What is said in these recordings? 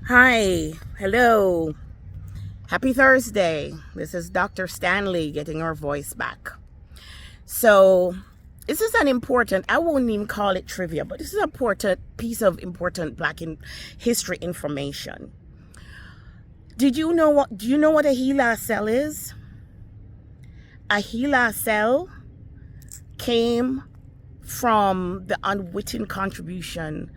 Hi, hello, happy Thursday. This is Dr. Stanley getting her voice back. So, this is an important, I won't even call it trivia, but this is an important piece of important Black history information. Do you know what a HeLa cell is? A HeLa cell came from the unwitting contribution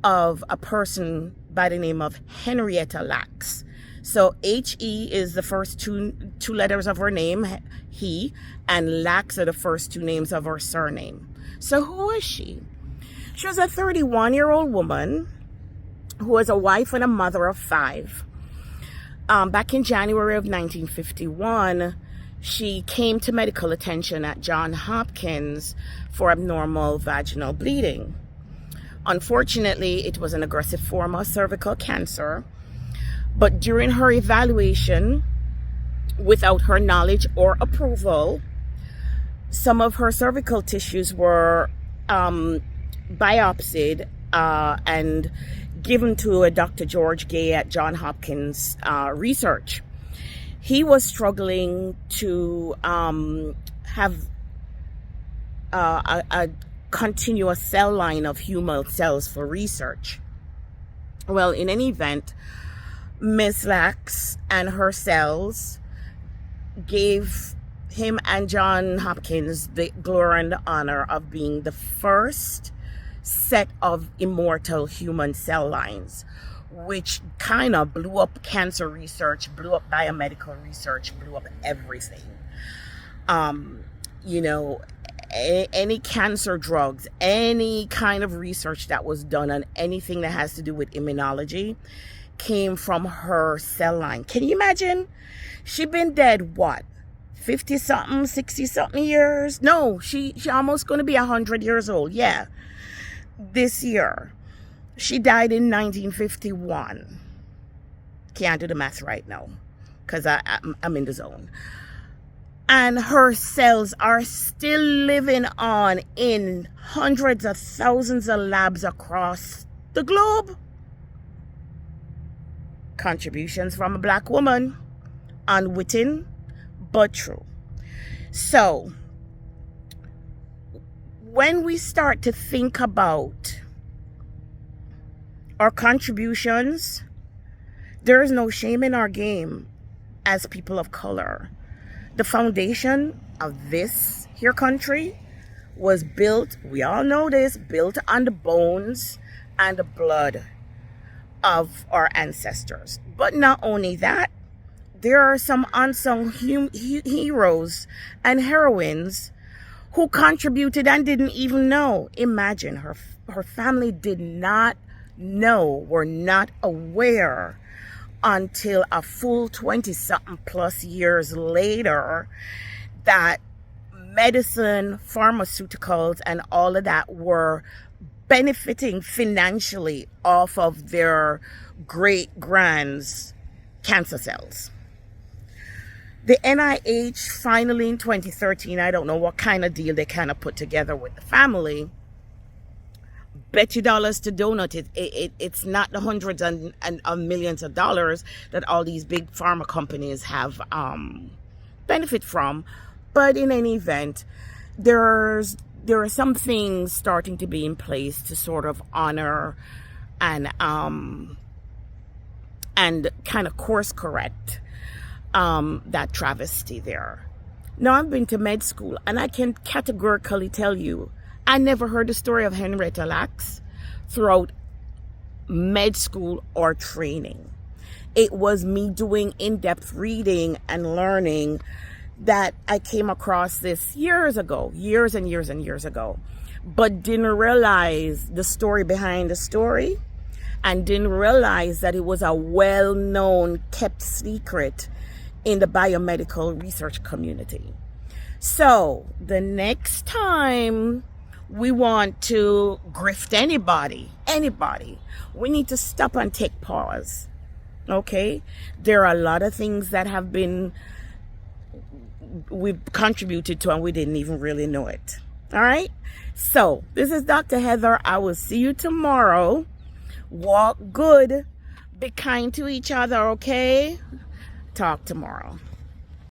of a person by the name of Henrietta Lacks. So H-E is the first two letters of her name, he, and Lacks are the first two names of her surname. So who is she? She was a 31-year-old woman who was a wife and a mother of 5. Back in January of 1951, she came to medical attention at Johns Hopkins for abnormal vaginal bleeding. Unfortunately, it was an aggressive form of cervical cancer, but during her evaluation, without her knowledge or approval, some of her cervical tissues were biopsied and given to a Dr. George Gay at Johns Hopkins research. He was struggling to have a continuous cell line of human cells for research. Well, in any event, Miss Lacks and her cells gave him and Johns Hopkins the glory and the honor of being the first set of immortal human cell lines, which kind of blew up cancer research, blew up biomedical research, blew up everything. Any cancer drugs, any kind of research that was done on anything that has to do with immunology came from her cell line. Can you imagine? She'd been dead, what, 50 something, 60 something years? No, she almost going to be 100 years old. Yeah, this year. She died in 1951. Can't do the math right now because I'm in the zone. And her cells are still living on in hundreds of thousands of labs across the globe. Contributions from a Black woman, unwitting, but true. So, when we start to think about our contributions, there is no shame in our game as people of color. The foundation of this here country was built, we all know this, built on the bones and the blood of our ancestors. But not only that, there are some unsung heroes and heroines who contributed and didn't even know. Imagine her family did not know, were not aware until a full 20-something plus years later that medicine, pharmaceuticals, and all of that were benefiting financially off of their great-grands' cancer cells. The NIH finally in 2013, I don't know what kind of deal they kind of put together with the family, bet you dollars to donut it's not the hundreds and of millions of dollars that all these big pharma companies have benefit from. But in any event, there are some things starting to be in place to sort of honor and kind of course correct that travesty there. Now, I've been to med school and I can categorically tell you I never heard the story of Henrietta Lacks throughout med school or training. It was me doing in-depth reading and learning that I came across this years and years ago, but didn't realize the story behind the story and didn't realize that it was a well-known, kept secret in the biomedical research community. So the next time we want to grift anybody, we need to stop and take pause. Okay? There are a lot of things that we've contributed to and we didn't even really know it. All right? So, this is Dr. Heather. I will see you tomorrow. Walk good. Be kind to each other, okay? Talk tomorrow.